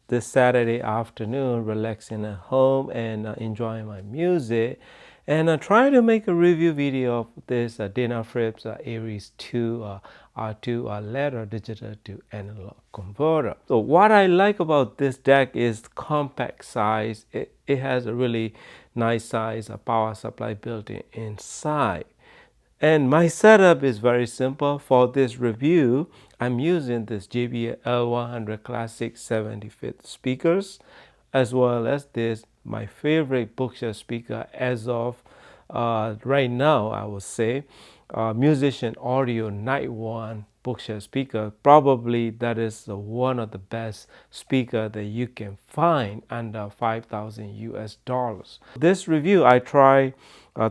this Saturday afternoon, relaxing at home and enjoying my music. And trying to make a review video of this Dana Phillips Aries 2 R2 ladder digital to analog converter. So what I like about this deck is compact size. It has a really nice size power supply built in inside. And my setup is very simple. For this review, I'm using this JBL L100 Classic 75th speakers, as well as this my favorite Bookshare speaker as of right now, I would say, Musician Audio Night One Bookshare speaker. Probably that is one of the best speaker that you can find under 5,000 US dollars. This review, I try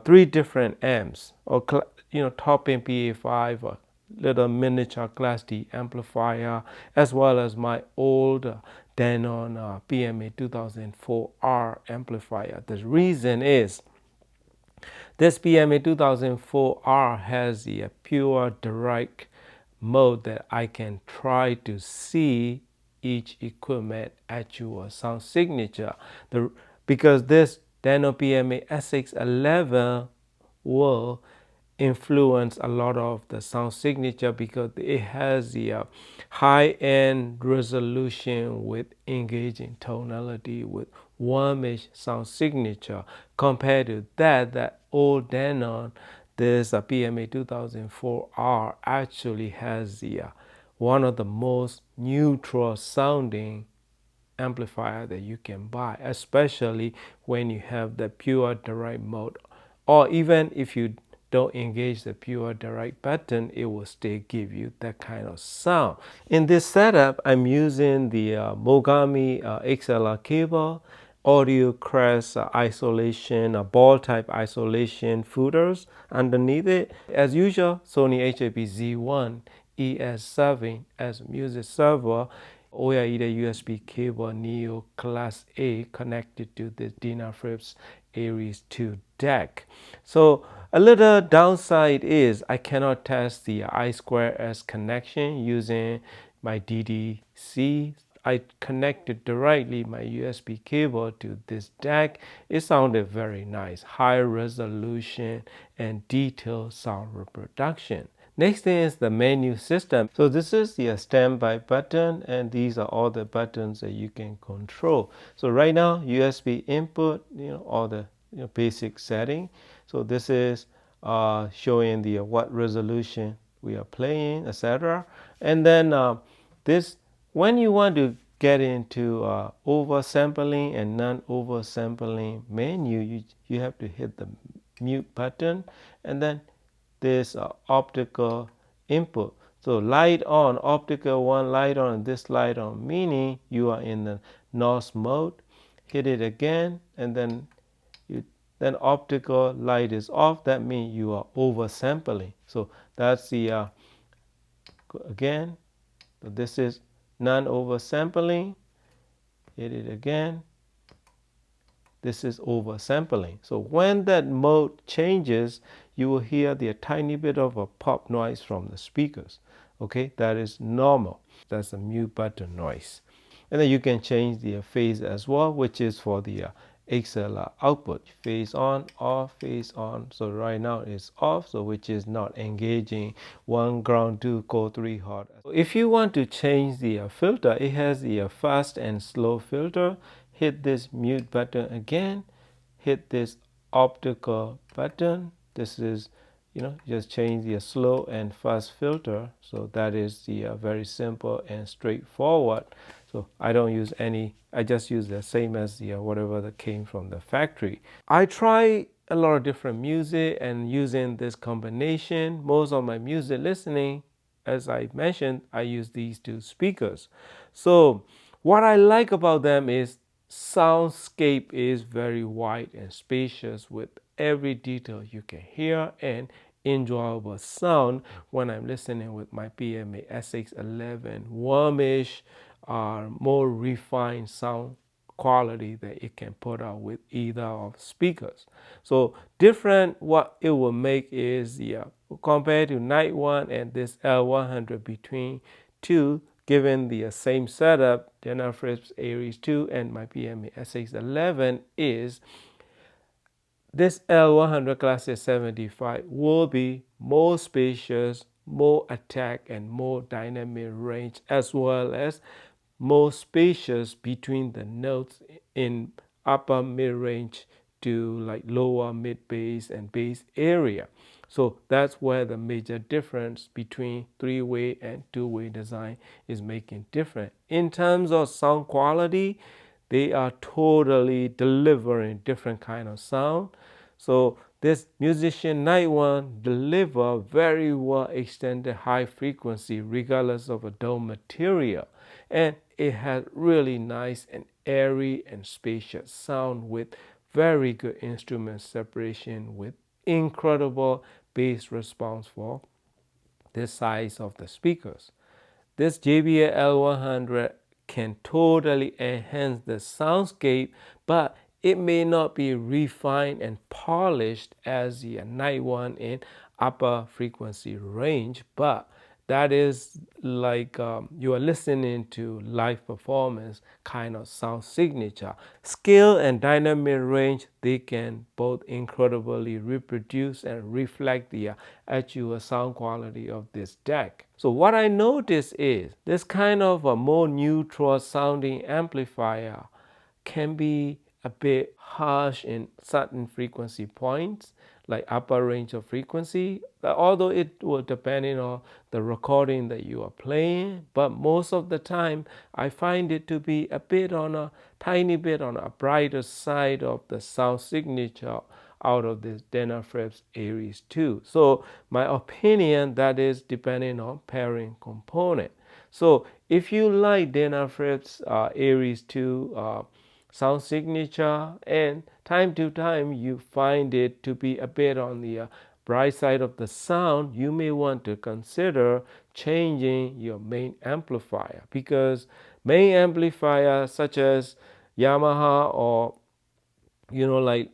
three different amps, or top in PA5, a little miniature Class D amplifier, as well as my old Denon PMA 2004R amplifier. The reason is this PMA 2004R has the pure direct mode that I can try to see each equipment actual sound signature. Because this Denon PMA SX11 will influence a lot of the sound signature because it has the high-end resolution with engaging tonality with warmish sound signature. Compared to that old Denon, this PMA 2004R actually has the one of the most neutral sounding amplifier that you can buy, especially when you have the pure direct mode, or even if you don't engage the pure direct button, it will still give you that kind of sound. In this setup, I'm using the Mogami XLR cable, Audio Crest isolation, ball type isolation footers underneath it. As usual, Sony HAP-Z1 ES7 as music server. OIDA USB cable Neo Class A connected to the Dana Phillips Aries 2 deck. So a little downside is I cannot test the I2S connection using my DDC. I connected directly my USB cable to this deck. It sounded very nice, high resolution and detailed sound reproduction. Next thing is the menu system. So this is the standby button, and these are all the buttons that you can control. So right now, USB input, all the basic setting. So this is showing the what resolution we are playing, etc. And then this, when you want to get into oversampling and non-oversampling menu, you have to hit the mute button, and then this optical input. So light on, optical one, light on, this light on, meaning you are in the NOS mode. Hit it again, and then optical light is off. That means you are oversampling. So that's the again. So this is non-oversampling. Hit it again. This is oversampling. So when that mode changes, you will hear the tiny bit of a pop noise from the speakers. Okay, that is normal. That's a mute button noise. And then you can change the phase as well, which is for the XLR output. Phase on, off, phase on. So right now it's off, so which is not engaging 1 ground 2 core 3 hot. If you want to change the filter, it has the fast and slow filter. Hit this mute button again, hit this optical button. This is, just change the slow and fast filter. So that is the very simple and straightforward. So I don't use any, I just use the same as the whatever that came from the factory. I try a lot of different music, and using this combination, most of my music listening, as I mentioned, I use these two speakers. So what I like about them is soundscape is very wide and spacious with every detail you can hear, and enjoyable sound when I'm listening with my PMA SX11 warmish, more refined sound quality that it can put out with either of speakers. So different what it will make is compared to Night One and this L100, between two given the same setup, Dana Frips Aries 2 and my PMA SX11, is this L100 Classic 75 will be more spacious, more attack, and more dynamic range, as well as more spacious between the notes in upper mid-range to like lower mid-bass and bass area. So that's where the major difference between three-way and two-way design is making different. In terms of sound quality, they are totally delivering different kind of sound. So this Musician Night One deliver very well extended high frequency regardless of a dome material, and it has really nice and airy and spacious sound with very good instrument separation with incredible bass response for this size of the speakers. This JBL L100 can totally enhance the soundscape, but it may not be refined and polished as the Night One in upper frequency range, but that is like you are listening to live performance kind of sound signature. Scale and dynamic range, they can both incredibly reproduce and reflect the actual sound quality of this deck. So what I notice is this kind of a more neutral sounding amplifier can be a bit harsh in certain frequency points, like upper range of frequency, although it will depend on the recording that you are playing. But most of the time, I find it to be a bit on a tiny bit on a brighter side of the sound signature out of this Dana Frips Aries 2. So my opinion, that is depending on pairing component. So if you like Dana Frips Aries 2 sound signature, and time to time you find it to be a bit on the bright side of the sound, you may want to consider changing your main amplifier, because main amplifier such as Yamaha or like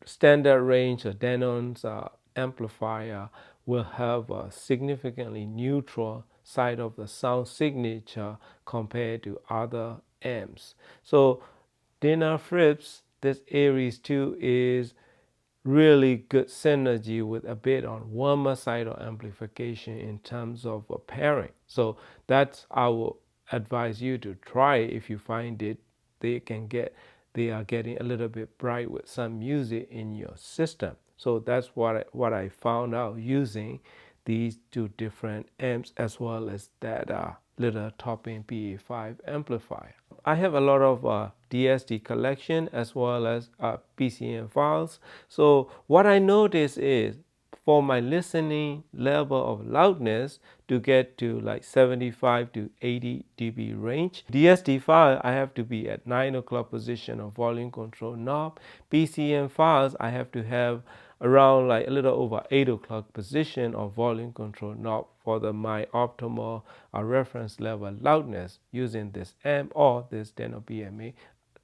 standard range or Denon's amplifier will have a significantly neutral side of the sound signature compared to other amps. So Dana Frips, this Aries 2 is really good synergy with a bit on warmer side of amplification in terms of pairing. So that's I will advise you to try if you find it they are getting a little bit bright with some music in your system. So that's what I found out using these two different amps, as well as that little top-end PA5 amplifier. I have a lot of DSD collection as well as PCM files. So what I notice is, for my listening level of loudness to get to like 75 to 80 dB range, DSD file I have to be at 9 o'clock position of volume control knob. PCM files I have to have around like a little over 8 o'clock position of volume control knob for my optimal reference level loudness using this amp or this Dana BMA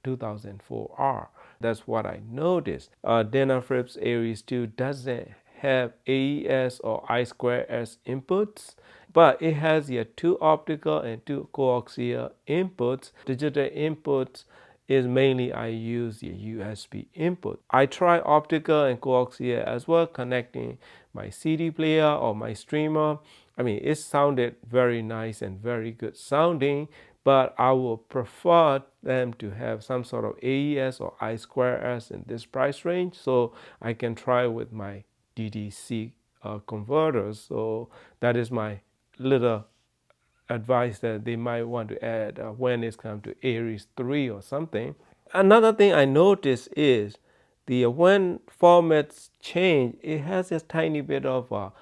2004R. That's what I noticed. Dana Frips Aries 2 doesn't have AES or I2S inputs, but it has your two optical and two coaxial inputs. Digital inputs is mainly I use the USB input. I try optical and coaxial as well, connecting my CD player or my streamer. I mean, it sounded very nice and very good sounding, but I would prefer them to have some sort of AES or I2S in this price range, so I can try with my DDC converters. So that is my little advice that they might want to add when it's come to Aries 3 or something. Another thing I noticed is the when formats change, it has this tiny bit of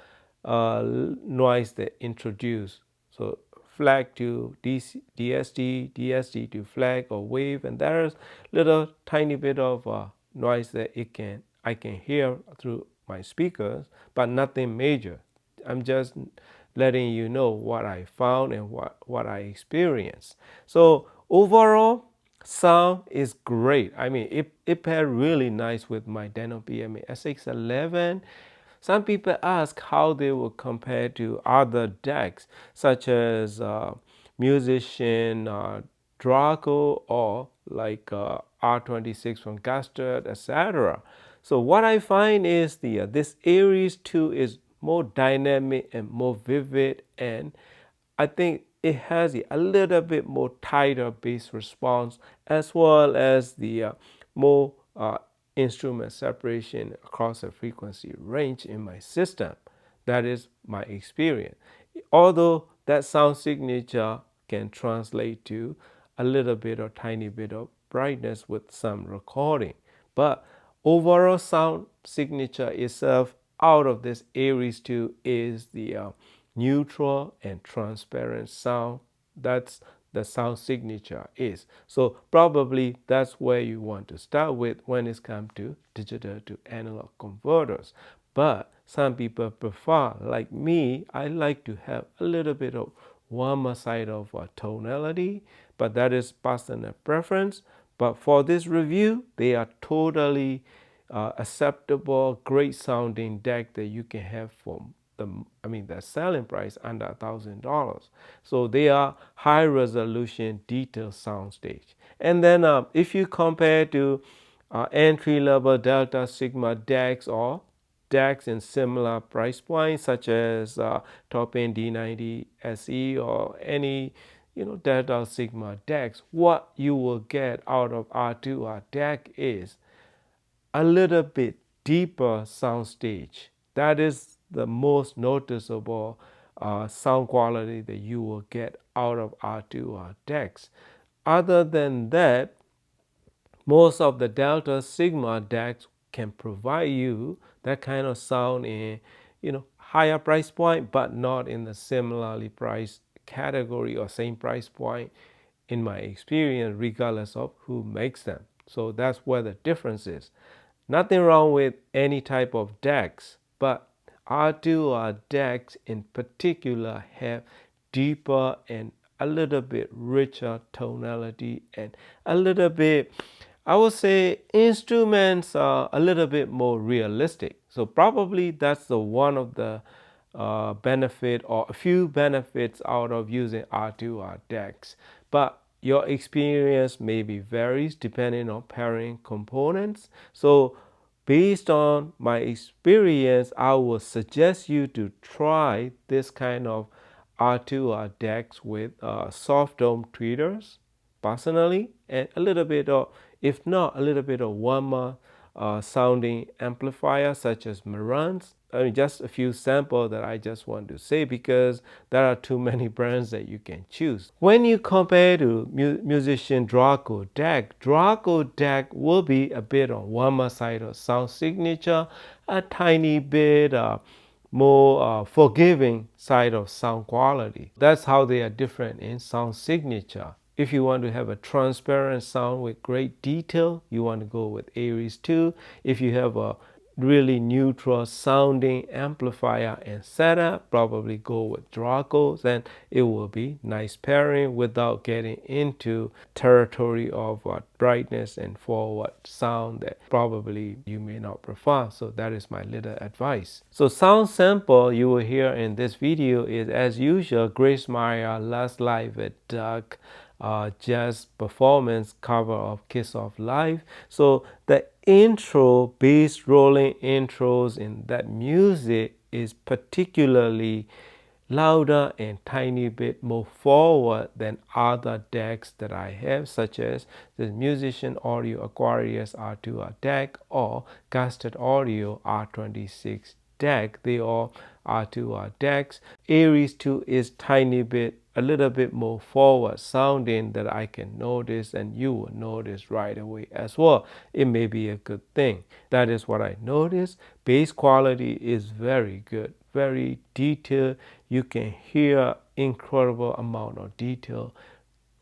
noise that introduce. So flag to DSD, DSD to flag or wave, and there's little tiny bit of noise that I can hear through my speakers, but nothing major. I'm just letting you know what I found and what I experienced. So overall, sound is great. I mean, it paired really nice with my Denon BMA SX11. Some people ask how they will compare to other decks, such as Musician Draco or like R26 from Castor, etc. So what I find is the this Aries 2 is more dynamic and more vivid, and I think it has a little bit more tighter bass response, as well as the more instrument separation across the frequency range in my system. That is my experience. Although that sound signature can translate to a little bit or tiny bit of brightness with some recording, but overall sound signature itself out of this Aries 2 is the neutral and transparent sound. That's the sound signature is. So probably that's where you want to start with when it's come to digital to analog converters. But some people prefer, like me, I like to have a little bit of warmer side of tonality, but that is personal preference. But for this review, they are totally acceptable, great sounding deck that you can have for the selling price under $1,000. So they are high resolution detailed soundstage. And then if you compare to entry level Delta Sigma decks or decks in similar price points such as top end D90 SE or any Delta Sigma decks, what you will get out of R2R deck is a little bit deeper soundstage. That is the most noticeable sound quality that you will get out of R2R decks. Other than that, most of the Delta Sigma decks can provide you that kind of sound in higher price point, but not in the similarly priced category or same price point in my experience, regardless of who makes them. So that's where the difference is. Nothing wrong with any type of decks, but R2R decks in particular have deeper and a little bit richer tonality and a little bit, I would say, instruments are a little bit more realistic. So probably that's the one of the benefit or a few benefits out of using R2R decks. But your experience maybe varies depending on pairing components. So based on my experience, I would suggest you to try this kind of R2R decks with soft dome tweeters personally, and a little bit of, if not a little bit of warmer sounding amplifier such as Marantz. I mean, just a few samples that I just want to say because there are too many brands that you can choose. When you compare to musician Draco deck will be a bit on warmer side of sound signature, a tiny bit more forgiving side of sound quality. That's how they are different in sound signature. If you want to have a transparent sound with great detail, you want to go with Aries 2. If you have a really neutral sounding amplifier and setup, probably go with Dracos, and it will be nice pairing without getting into territory of brightness and forward sound that probably you may not prefer. So that is my little advice. So sound sample you will hear in this video is, as usual, Grace Mayer Last Live at Dark jazz performance cover of Kiss of Life. So the intro, bass rolling intros in that music is particularly louder and tiny bit more forward than other decks that I have, such as the Musician Audio Aquarius R2R deck or Casted Audio R26 deck. They all R2R decks. Aries 2 is tiny bit, a little bit more forward sounding that I can notice, and you will notice right away as well. It may be a good thing. That is what I noticed. Bass quality is very good, very detailed. You can hear incredible amount of detail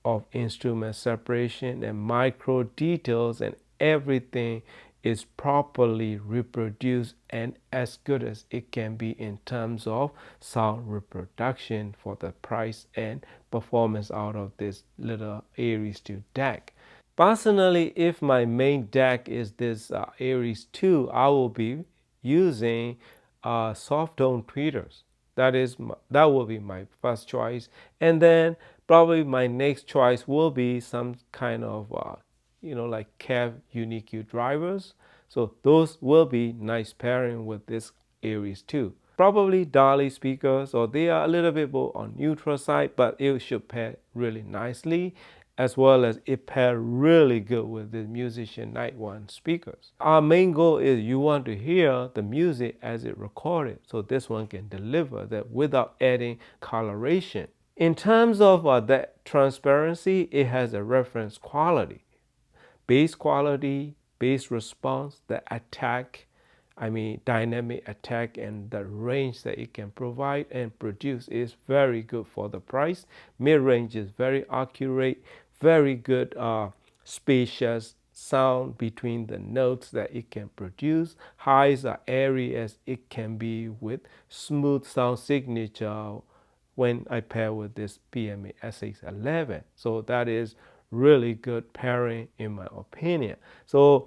of instrument separation and micro details, and everything is properly reproduced and as good as it can be in terms of sound reproduction for the price and performance out of this little Aries 2 deck. Personally, if my main deck is this Aries 2, I will be using soft tone tweeters. That will be my first choice, and then Probably my next choice will be some kind of like Kev UniQ drivers. So those will be nice pairing with this Aries 2. Probably Dolly speakers, or they are a little bit more on neutral side, but it should pair really nicely, as well as it pair really good with the Musician Night One speakers. Our main goal is you want to hear the music as it recorded, so this one can deliver that without adding coloration. In terms of that transparency, it has a reference quality, bass quality, bass response, the attack, dynamic attack, and the range that it can provide and produce is very good for the price. Mid-range is very accurate, very good spacious sound between the notes that it can produce. Highs are airy as it can be with smooth sound signature when I pair with this PMA SX11. So that is really good pairing in my opinion. So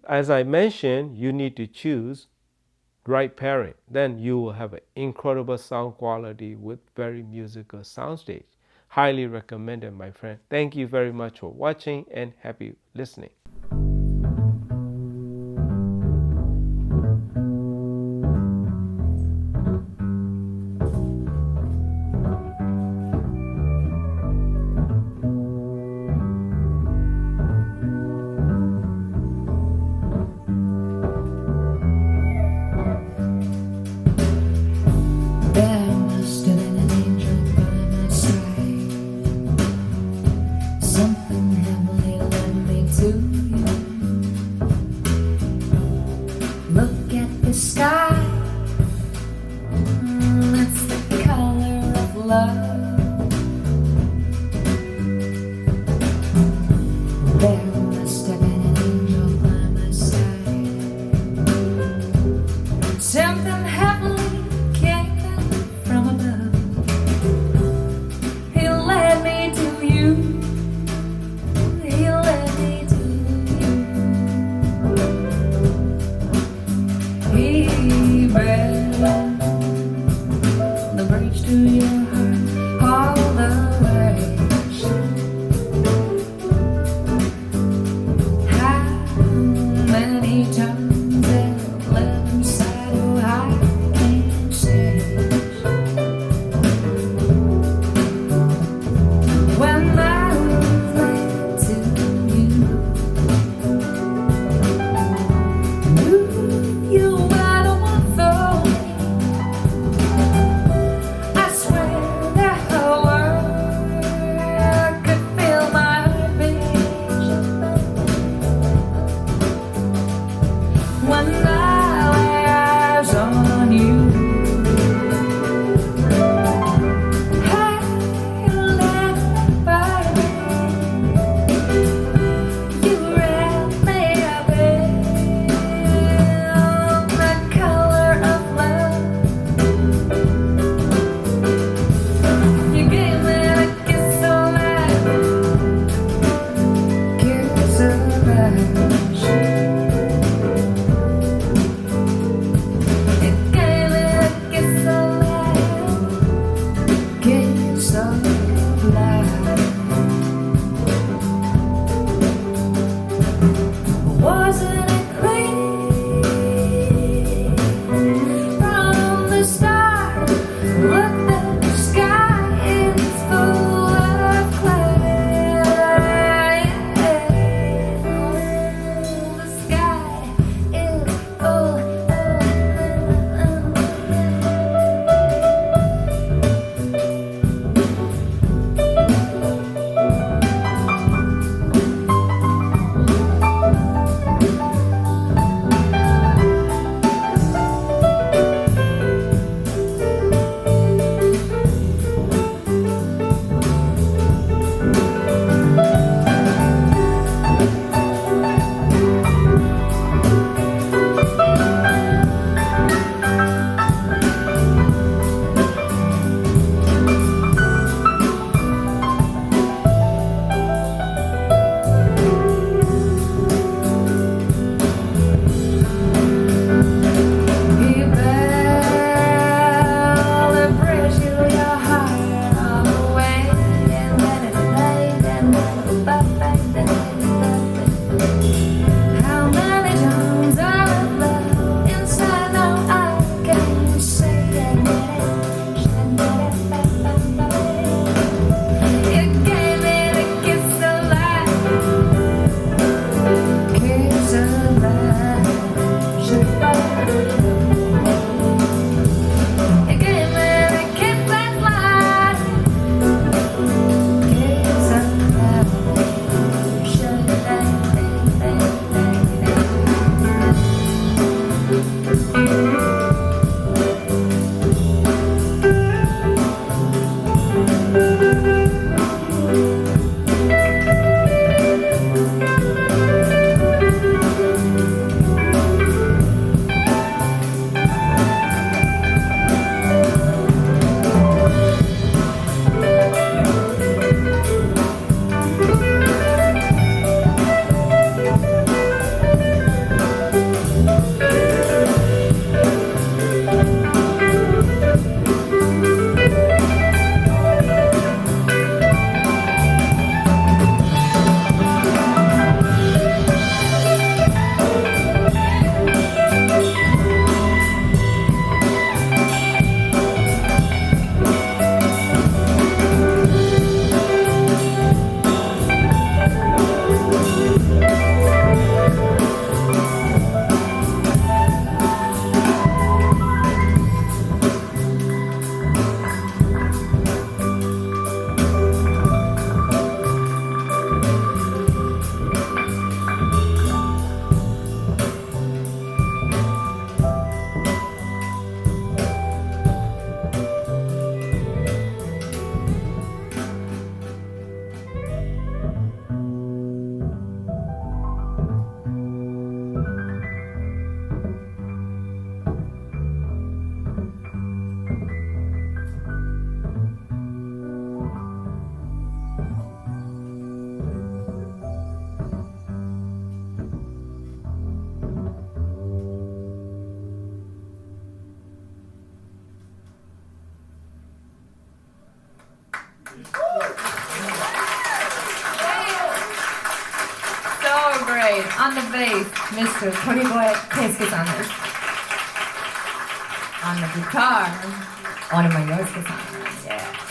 as I mentioned, you need to choose right pairing. Then you will have an incredible sound quality with very musical soundstage. Highly recommended, my friend. Thank you very much for watching and happy listening. Look at the sky, it's the color of love. There must have been an angel by my side. Something heavenly came down from above. He led me to you. He led me to He built the bridge to your heart all the way. So great. On the bass, Mr. Toriboe Keisuke-san. On the guitar, Onuma Yosuke-san. Yeah.